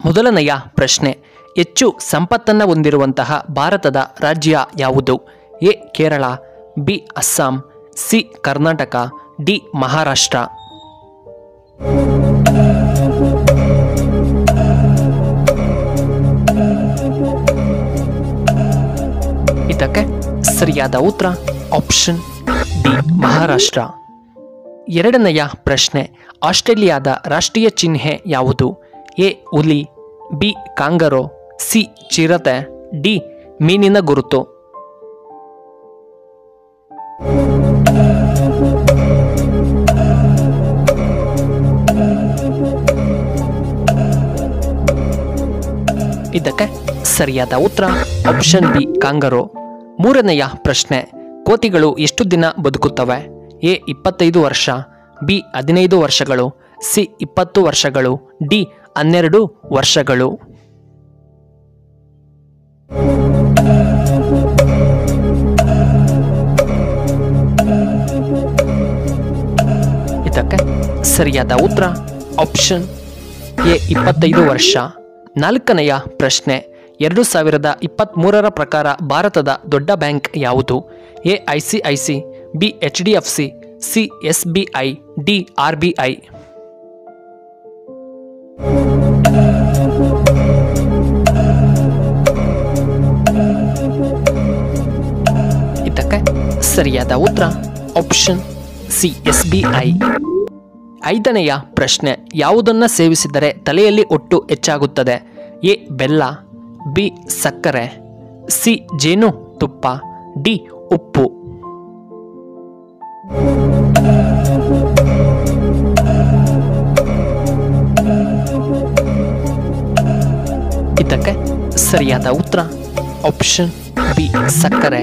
ಮೊದಲನೆಯ ಪ್ರಶ್ನೆ, ಹೆಚ್ಚು ಸಂಪತ್ತನ್ನು ಹೊಂದಿರುವಂತಹ ಭಾರತದ ರಾಜ್ಯ ಯಾವುದು? A Kerala, B Assam, C Karnataka, D Maharashtra. ಇದಕ್ಕೆ ಸರಿಯಾದ ಉತ್ತರ ಆಪ್ಷನ್ ಡಿ ಮಹಾರಾಷ್ಟ್ರ. ಎರಡನೆಯ ಪ್ರಶ್ನೆ, ಆಸ್ಟ್ರೇಲಿಯಾದ ರಾಷ್ಟ್ರೀಯ ಚಿಹ್ನೆ ಯಾವುದು? ಎ ಹುಲಿ, ಬಿ ಕಾಂಗರೋ, ಸಿ ಚಿರತೆ, ಡಿ ಮೀನಿನ ಗುರುತು. ಇದಕ್ಕೆ ಸರಿಯಾದ ಉತ್ತರ ಆಪ್ಷನ್ ಬಿ ಕಾಂಗರೋ. ಮೂರನೆಯ ಪ್ರಶ್ನೆ, ಕೋತಿಗಳು ಎಷ್ಟು ದಿನ ಬದುಕುತ್ತವೆ? ಎ 25 ವರ್ಷ, ಬಿ 15 ವರ್ಷಗಳು, ಸಿ 20 ವರ್ಷಗಳು, ಡಿ 12 ವರ್ಷಗಳು. ಇದಕ್ಕೆ ಸರಿಯಾದ ಉತ್ತರ ಆಪ್ಷನ್ ಎ 25 ವರ್ಷ. ನಾಲ್ಕನೆಯ ಪ್ರಶ್ನೆ, 2023ರ ಪ್ರಕಾರ ಭಾರತದ ದೊಡ್ಡ ಬ್ಯಾಂಕ್ ಯಾವುದು? A ICIC, B HDFC, C SBI, D RBI. ಇದಕ್ಕೆ ಸರಿಯಾದ ಉತ್ತರ ಆಪ್ಷನ್ ಸಿ SBI. ಐದನೆಯ ಪ್ರಶ್ನೆ, ಯಾವುದನ್ನು ಸೇವಿಸಿದರೆ ತಲೆಯಲ್ಲಿ ಹೊಟ್ಟು ಹೆಚ್ಚಾಗುತ್ತದೆ? ಎ ಬೆಲ್ಲ, ಬಿ ಸಕ್ಕರೆ, ಸಿ ಜೇನು ತುಪ್ಪ, ಡಿ ಉಪ್ಪು. ಇದಕ್ಕೆ ಸರಿಯಾದ ಉತ್ತರ ಆಪ್ಷನ್ ಬಿ ಸಕ್ಕರೆ.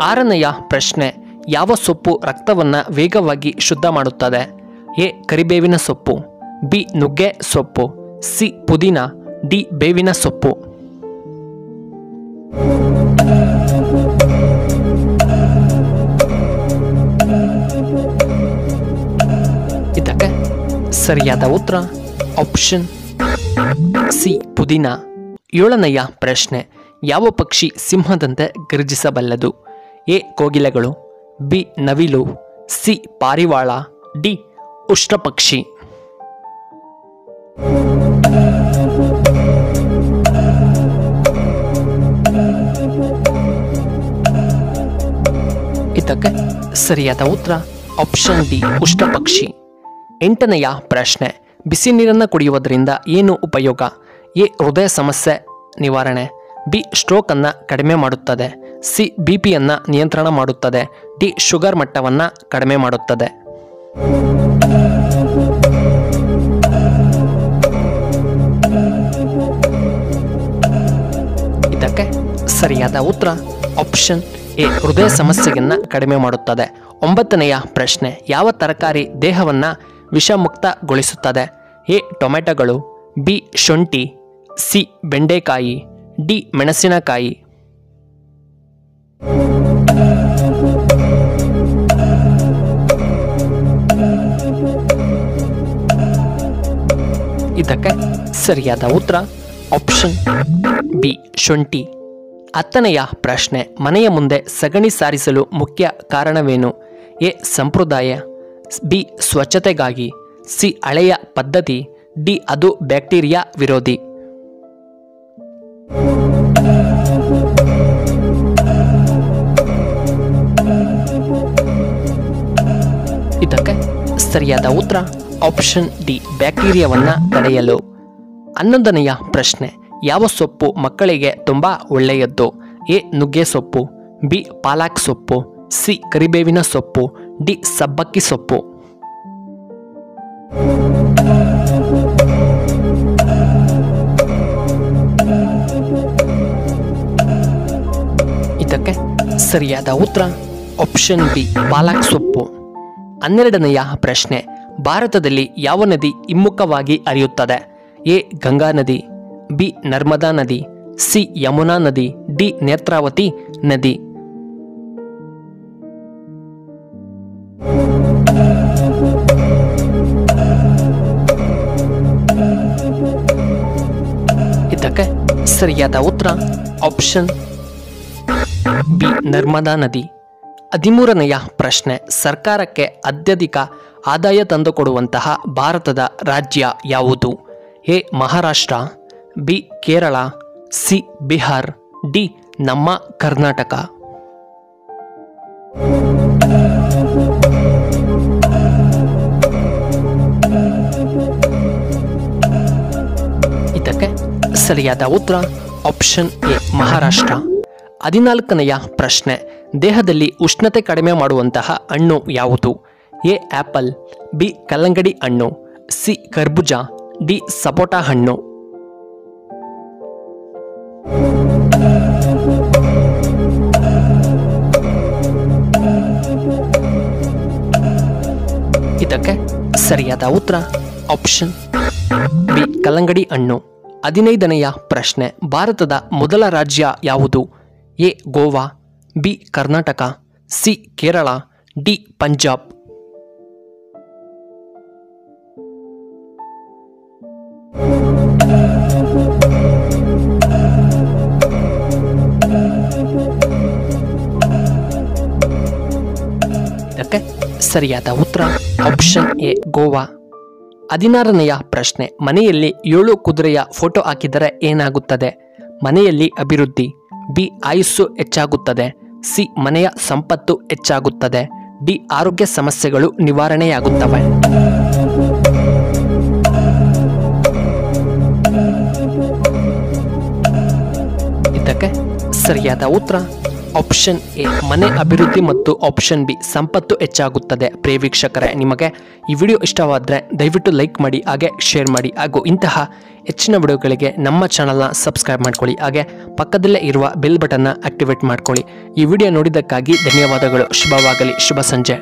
ಆರನೆಯ ಪ್ರಶ್ನೆ, ಯಾವ ಸೊಪ್ಪು ರಕ್ತವನ್ನು ವೇಗವಾಗಿ ಶುದ್ಧ ಮಾಡುತ್ತದೆ? ಎ ಕರಿಬೇವಿನ ಸೊಪ್ಪು, ಬಿ ನುಗ್ಗೆ ಸೊಪ್ಪು, ಸಿ ಪುದೀನ, ಡಿ ಬೇವಿನ ಸೊಪ್ಪು. ಇದಕ್ಕೆ ಸರಿಯಾದ ಉತ್ತರ ಆಪ್ಷನ್ ಸಿ ಪುದೀನ. ಏಳನೆಯ ಪ್ರಶ್ನೆ, ಯಾವ ಪಕ್ಷಿ ಸಿಂಹದಂತೆ ಗರ್ಜಿಸಬಲ್ಲದು? ಎ ಕೋಗಿಲೆಗಳು, ಬಿ ನವಿಲು, ಸಿ ಪಾರಿವಾಳ, ಡಿ ಉಷ್ಟ್ರಪಕ್ಷಿ. ಇದಕ್ಕೆ ಸರಿಯಾದ ಉತ್ತರ ಆಪ್ಷನ್ ಡಿ ಉಷ್ಟ್ರಪಕ್ಷಿ. ಎಂಟನೆಯ ಪ್ರಶ್ನೆ, ಬಿಸಿ ನೀರನ್ನು ಕುಡಿಯುವುದರಿಂದ ಏನು ಉಪಯೋಗ? ಎ ಹೃದಯ ಸಮಸ್ಯೆ ನಿವಾರಣೆ, ಬಿ ಸ್ಟ್ರೋಕನ್ನು ಕಡಿಮೆ ಮಾಡುತ್ತದೆ, ಸಿ BPಯನ್ನು ನಿಯಂತ್ರಣ ಮಾಡುತ್ತದೆ, ಡಿ ಶುಗರ್ ಮಟ್ಟವನ್ನು ಕಡಿಮೆ ಮಾಡುತ್ತದೆ. ಇದಕ್ಕೆ ಸರಿಯಾದ ಉತ್ತರ ಆಪ್ಷನ್ ಎ ಹೃದಯ ಸಮಸ್ಯೆಯನ್ನು ಕಡಿಮೆ ಮಾಡುತ್ತದೆ. ಒಂಬತ್ತನೆಯ ಪ್ರಶ್ನೆ, ಯಾವ ತರಕಾರಿ ದೇಹವನ್ನು ವಿಷಮುಕ್ತಗೊಳಿಸುತ್ತದೆ? ಎ ಟೊಮೆಟೊಗಳು, ಬಿ ಶುಂಠಿ, ಸಿ ಬೆಂಡೆಕಾಯಿ, ಡಿ ಮೆಣಸಿನಕಾಯಿ. ಇದಕ್ಕೆ ಸರಿಯಾದ ಉತ್ತರ ಆಪ್ಷನ್ ಬಿ ಶುಂಠಿ. ಹತ್ತನೆಯ ಪ್ರಶ್ನೆ, ಮನೆಯ ಮುಂದೆ ಸಗಣಿ ಸಾರಿಸಲು ಮುಖ್ಯ ಕಾರಣವೇನು? ಎ ಸಂಪ್ರದಾಯ, ಬಿ ಸ್ವಚ್ಛತೆಗಾಗಿ, ಸಿ ಹಳೆಯ ಪದ್ಧತಿ, ಡಿ ಅದು ಬ್ಯಾಕ್ಟೀರಿಯಾ ವಿರೋಧಿ. ಇದಕ್ಕೆ ಸರಿಯಾದ ಉತ್ತರ ಆಪ್ಷನ್ ಡಿ ಬ್ಯಾಕ್ಟೀರಿಯಾವನ್ನು ತಡೆಯಲು. 11ನೆಯ ಪ್ರಶ್ನೆ, ಯಾವ ಸೊಪ್ಪು ಮಕ್ಕಳಿಗೆ ತುಂಬ ಒಳ್ಳೆಯದ್ದು? ಎ ನುಗ್ಗೆ ಸೊಪ್ಪು, ಬಿ ಪಾಲಕ್ ಸೊಪ್ಪು, ಸಿ ಕರಿಬೇವಿನ ಸೊಪ್ಪು, ಡಿ ಸಬ್ಬಕ್ಕಿ ಸೊಪ್ಪು. ಇದಕ್ಕೆ ಸರಿಯಾದ ಉತ್ತರ ಆಪ್ಷನ್ ಬಿ ಪಾಲಕ್ ಸೊಪ್ಪು. 12ನೆಯ ಪ್ರಶ್ನೆ, ಭಾರತದಲ್ಲಿ ಯಾವ ನದಿ ಹಿಮ್ಮುಖವಾಗಿ ಹರಿಯುತ್ತದೆ? ಎ ಗಂಗಾ ನದಿ, ಬಿ ನರ್ಮದಾ ನದಿ, ಸಿ ಯಮುನಾ ನದಿ, ಡಿ ನೇತ್ರಾವತಿ ನದಿ. ಸರಿಯಾದ ಉತ್ತರ ಆಪ್ಷನ್ ಬಿ ನರ್ಮದಾ ನದಿ. 13ನೆಯ ಪ್ರಶ್ನೆ, ಸರ್ಕಾರಕ್ಕೆ ಅತ್ಯಧಿಕ ಆದಾಯ ತಂದುಕೊಡುವಂತಹ ಭಾರತದ ರಾಜ್ಯ ಯಾವುದು? A Maharashtra, B Kerala, C Bihar, D ನಮ್ಮ ಕರ್ನಾಟಕ. ಇದಕ್ಕೆ ಸರಿಯಾದ ಉತ್ತರ ಆಪ್ಷನ್ ಎ ಮಹಾರಾಷ್ಟ್ರ. 14ನೆಯ ಪ್ರಶ್ನೆ, ದೇಹದಲ್ಲಿ ಉಷ್ಣತೆ ಕಡಿಮೆ ಮಾಡುವಂತಹ ಹಣ್ಣು ಯಾವುದು? ಎ ಆಪಲ್, ಬಿ ಕಲ್ಲಂಗಡಿ ಹಣ್ಣು, ಸಿ ಕರ್ಬೂಜ, ಡಿ ಸಪೋಟ ಹಣ್ಣು. ಇದಕ್ಕೆ ಸರಿಯಾದ ಉತ್ತರ ಆಪ್ಷನ್ ಬಿ ಕಲ್ಲಂಗಡಿ ಹಣ್ಣು. 15ನೆಯ ಪ್ರಶ್ನೆ, ಭಾರತದ ಮೊದಲ ರಾಜ್ಯ ಯಾವುದು? A Goa, B Karnataka, C Kerala, D Punjab. ಇದಕ್ಕೆ ಸರಿಯಾದ ಉತ್ತರ ಆಪ್ಷನ್ ಎ ಗೋವಾ. 16ನೆಯ ಪ್ರಶ್ನೆ, ಮನೆಯಲ್ಲಿ 7 ಕುದುರೆಯ ಫೋಟೋ ಹಾಕಿದರೆ ಏನಾಗುತ್ತದೆ? ಮನೆಯಲ್ಲಿ ಅಭಿವೃದ್ಧಿ, ಬಿ ಆಯುಸ್ಸು ಹೆಚ್ಚಾಗುತ್ತದೆ, ಸಿ ಮನೆಯ ಸಂಪತ್ತು ಹೆಚ್ಚಾಗುತ್ತದೆ, ಡಿ ಆರೋಗ್ಯ ಸಮಸ್ಯೆಗಳು ನಿವಾರಣೆಯಾಗುತ್ತವೆ. ಇದಕ್ಕೆ ಸರಿಯಾದ ಉತ್ತರ ಆಪ್ಷನ್ ಎ ಮನೆ ಅಭಿವೃದ್ಧಿ ಮತ್ತು ಆಪ್ಷನ್ ಬಿ ಸಂಪತ್ತು ಹೆಚ್ಚಾಗುತ್ತದೆ. ಪ್ರಿಯ ವೀಕ್ಷಕರೇ, ನಿಮಗೆ ಈ ವಿಡಿಯೋ ಇಷ್ಟವಾದರೆ ದಯವಿಟ್ಟು ಲೈಕ್ ಮಾಡಿ, ಹಾಗೆ ಶೇರ್ ಮಾಡಿ, ಹಾಗೂ ಇಂತಹ ಹೆಚ್ಚಿನ ವಿಡಿಯೋಗಳಿಗೆ ನಮ್ಮ ಚಾನಲ್ನ ಸಬ್ಸ್ಕ್ರೈಬ್ ಮಾಡ್ಕೊಳ್ಳಿ, ಹಾಗೆ ಪಕ್ಕದಲ್ಲೇ ಇರುವ ಬೆಲ್ ಬಟನ್ನ ಆಕ್ಟಿವೇಟ್ ಮಾಡ್ಕೊಳ್ಳಿ. ಈ ವಿಡಿಯೋ ನೋಡಿದ್ದಕ್ಕಾಗಿ ಧನ್ಯವಾದಗಳು. ಶುಭವಾಗಲಿ. ಶುಭ ಸಂಜೆ.